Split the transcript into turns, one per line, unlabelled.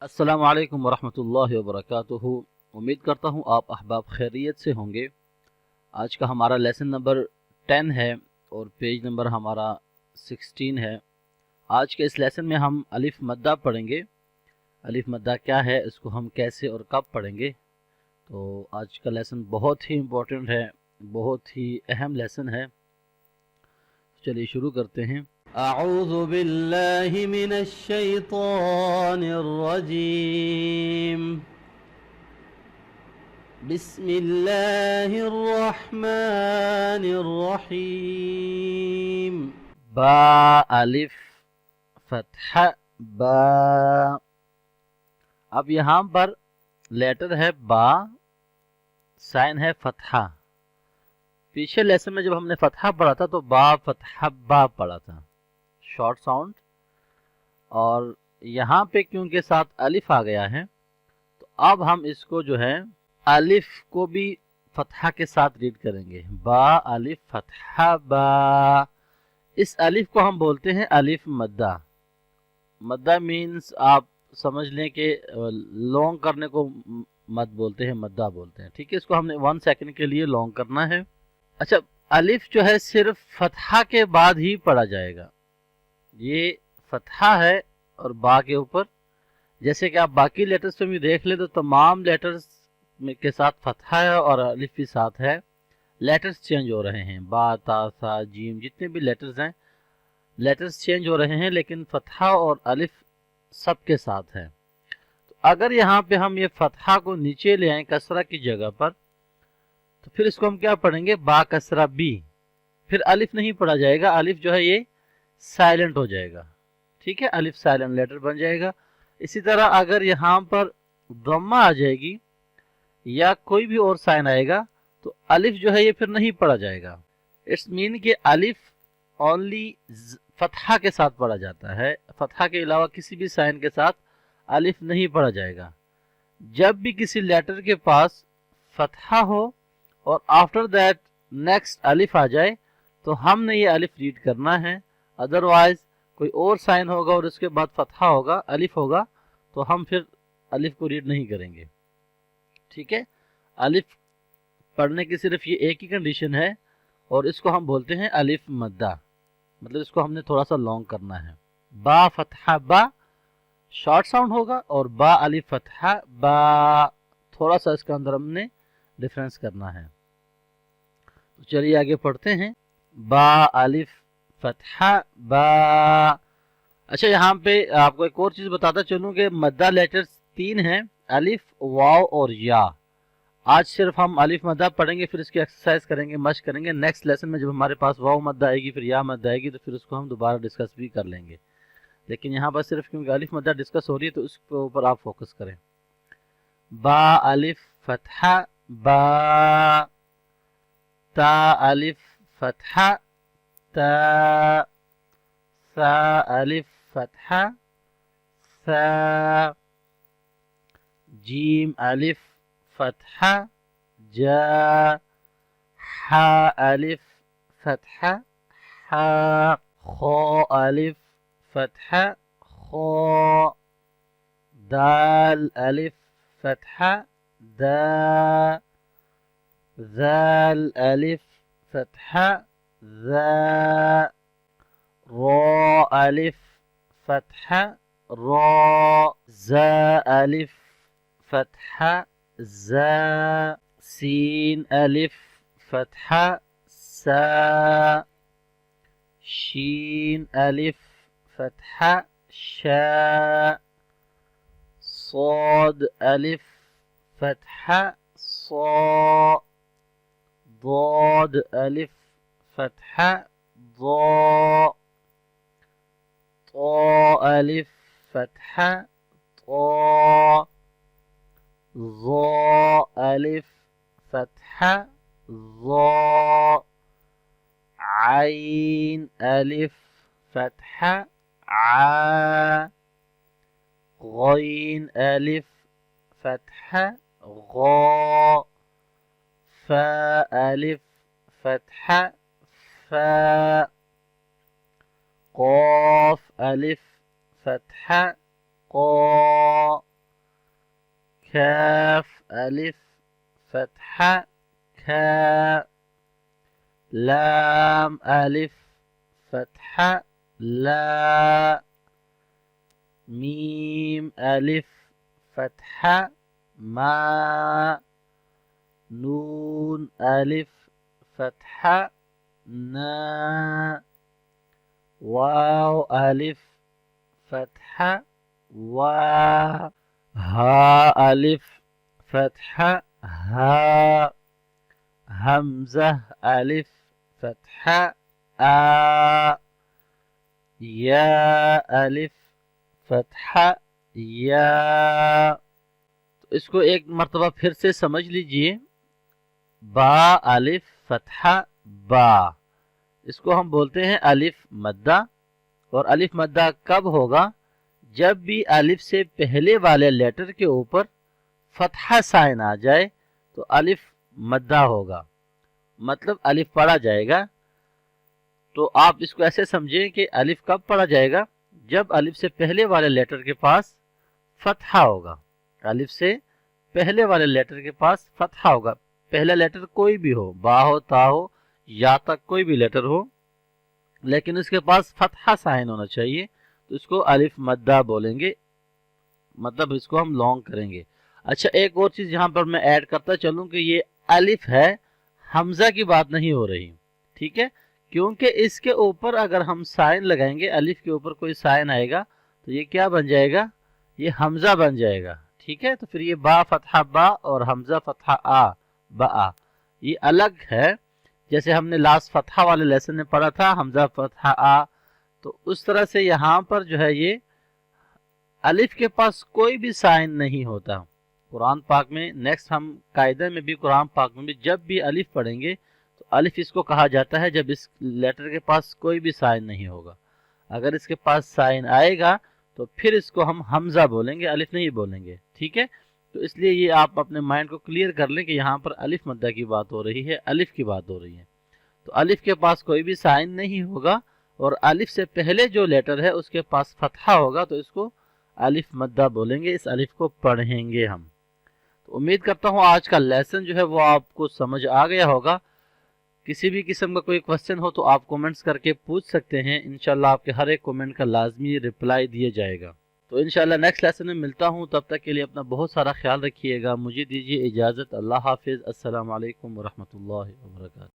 अस्सलाम वालेकुम वरहमतुल्लाहि वबरकातुहू। उम्मीद करता हूँ आप अहबाब खैरियत से होंगे। आज का हमारा लेसन नंबर 10 है और पेज नंबर हमारा 16 है। आज के इस लेसन में हम अलिफ मद्दा पढ़ेंगे। अलिफ मद्दा क्या है, इसको हम कैसे और कब पढ़ेंगे। तो आज का लेसन बहुत ही इम्पोर्टेंट है, बहुत ही अहम लेसन है। चलिए शुरू करते हैं।
अऊज़ु बिल्लाहि मिनश शैतानिर रजीम। बिस्मिल्लाहिर रहमानिर रहीम।
बा अलिफ फतहा बा। अब यहाँ पर लेटर है बा, साइन है फतहा। पीछे लेसन में जब हमने फतहा पढ़ा था तो बा फतहा बा पढ़ा था, शॉर्ट साउंड। और यहाँ पे क्योंकि साथ अलिफ आ गया है तो अब हम इसको जो है अलिफ को भी फतहा के साथ रीड करेंगे। बा अलिफ फतहा बा। इस अलिफ को हम बोलते हैं अलिफ मद्दा। मद्दा मीन्स आप समझ लें कि लॉन्ग करने को मद बोलते हैं, मद्दा बोलते हैं। ठीक है, इसको हमने 1 सेकंड के लिए लॉन्ग करना है। अच्छा, अलिफ जो है सिर्फ फतहा के बाद ही पढ़ा जाएगा। ये फतहा है और बा के ऊपर, जैसे कि आप बाकी लेटर्स में भी देख ले तो तमाम लेटर्स के साथ फतहा है और अलिफ भी साथ है। लेटर्स चेंज हो रहे हैं, बा ता सा जीम, जितने भी लेटर्स हैं लेटर्स चेंज हो रहे हैं, लेकिन फतहा और अलिफ सबके साथ है। तो अगर यहाँ पे हम ये फतहा को नीचे ले आए कसरा की जगह पर, तो फिर इसको हम क्या पढ़ेंगे, बा कसरा बी। फिर अलिफ नहीं पढ़ा जाएगा, अलिफ जो है ये साइलेंट हो जाएगा। ठीक है, अलिफ साइलेंट लेटर बन जाएगा। इसी तरह अगर यहाँ पर दम्मा आ जाएगी या कोई भी और साइन आएगा तो अलिफ जो है ये फिर नहीं पढ़ा जाएगा। इट्स मीन कि अलिफ ओनली फतहा के साथ पढ़ा जाता है, फतहा के अलावा किसी भी साइन के साथ अलिफ नहीं पढ़ा जाएगा। जब भी किसी लेटर के पास फतहा हो और आफ्टर दैट नेक्स्ट अलिफ आ जाए तो हमने ये अलिफ रीड करना है। अदरवाइज कोई और साइन होगा और उसके बाद फतहा होगा, अलिफ होगा, तो हम फिर अलिफ को रीड नहीं करेंगे। ठीक है, अलिफ पढ़ने की सिर्फ ये एक ही कंडीशन है और इसको हम बोलते हैं अलिफ मद्दा, मतलब इसको हमने थोड़ा सा लॉन्ग करना है। बा फतहा बा शॉर्ट साउंड होगा और बा अलिफ फतहा बा, थोड़ा सा इसके अंदर हमने डिफरेंस करना है। तो चलिए आगे पढ़ते हैं। बा अलिफ फतहा बा। अच्छा, यहाँ पे आपको एक और चीज बताता चलूं कि मद्दा लेटर्स 3 हैं, अलिफ वाव और या। आज सिर्फ हम अलिफ मद्दा पढ़ेंगे, फिर इसकी एक्सरसाइज करेंगे, मश्क करेंगे। नेक्स्ट लेसन में जब हमारे पास वाव मद्दा आएगी, फिर या मद्दा आएगी, तो फिर उसको हम दोबारा डिस्कस भी कर लेंगे। लेकिन यहाँ पर सिर्फ क्योंकि अलिफ मद्दा डिस्कस हो रही है तो उसके ऊपर आप फोकस करें। बा अलिफ फतहा बा। ता अलिफ फतहा ता। सा अलिफ फतहा सा। जीम अलिफ फतहा जा। हा अलिफ फतहा हा। खो अलिफ फतहा खो। दाल अलिफ फतहा दा। ذال अलिफ फतहा ذا। रो अलिफ फतहा रो। ज़ा अलिफ फतहा ज़ा। सीन अलिफ फतहा सा। शीन अलिफ फतहा शा। صاد अलिफ फतहा صا। ضاد अलिफ फतहा ضا। طا अलिफ फतहा طا। ظا अलिफ फतहा ظا। عين अलिफ फतहा आ। غين अलिफ फतहा غا। فا अलिफ फतहा फा। قاف अलिफ फतहा قا। كاف ألف فتحة كا لام ألف فتحة لا ميم ألف فتحة ما نون ألف فتحة نا واو ألف فتحة وا ها ألف فتحة ها همزة ألف فتحة آ या अलिफ फतहा या। तो इसको एक मर्तबा फिर से समझ लीजिए। बा अलिफ फतहा बा, इसको हम बोलते हैं अलिफ मद्दा। और अलिफ मद्दा कब होगा? जब भी अलिफ से पहले वाले लेटर के ऊपर फतहा साइन आ जाए तो अलिफ मद्दा होगा, मतलब अलिफ पढ़ा जाएगा। तो आप इसको ऐसे समझें कि अलिफ कब पढ़ा जाएगा? जब अलिफ से पहले वाले लेटर के पास फतहा होगा। अलिफ से पहले वाले लेटर के पास फतहा होगा। पहला लेटर कोई भी हो, बा हो, ता हो, या तक कोई भी लेटर हो, लेकिन उसके पास फतहा साइन होना चाहिए, तो इसको अलिफ मद्दा बोलेंगे, मतलब इसको हम लॉन्ग करेंगे। अच्छा, एक और चीज यहाँ पर मैं ऐड करता चलूं कि ये अलिफ है, हमजा की बात नहीं हो रही, ठीक है? क्योंकि इसके ऊपर अगर हम साइन लगाएंगे, अलिफ के ऊपर कोई साइन आएगा तो ये क्या बन जाएगा? ये हमजा बन जाएगा, ठीक है? तो फिर ये बा फतहा बा और हमजा फतहा आ, बा आ, ये अलग है। जैसे हमने लास्ट फतहा वाले लेसन में पढ़ा था हमजा फतहा आ, तो उस तरह से यहाँ पर जो है ये अलिफ के पास कोई भी साइन नहीं होता। कुरान पाक में नेक्स्ट हम कायदे में भी, कुरान पाक में भी जब भी अलिफ पढ़ेंगे तो अलिफ इसको कहा जाता है जब इस लेटर के पास कोई भी साइन नहीं होगा। अगर इसके पास साइन आएगा तो फिर इसको हम हमजा बोलेंगे, अलिफ नहीं बोलेंगे, ठीक है? तो इसलिए ये आप अपने माइंड को क्लियर कर लें कि यहाँ पर अलिफ मद्दा की बात हो रही है, अलिफ की बात हो रही है। तो अलिफ के पास कोई भी साइन नहीं होगा और अलिफ से पहले जो लेटर है उसके पास फतहा होगा, तो इसको अलिफ मद्दा बोलेंगे, इस अलिफ को पढ़ेंगे हम। तो उम्मीद करता हूँ आज का लेसन जो है वो आपको समझ आ गया होगा। किसी भी किस्म का कोई क्वेश्चन हो तो आप कमेंट्स करके पूछ सकते हैं, इंशाल्लाह आपके हर एक कमेंट का लाजमी रिप्लाई दिया जाएगा। तो इंशाल्लाह नेक्स्ट लेसन में मिलता हूँ, तब तक के लिए अपना बहुत सारा ख्याल रखिएगा। मुझे दीजिए इजाज़त, अल्लाह हाफिज़, अस्सलाम वालेकुम व रहमतुल्लाहि व बरकातहू।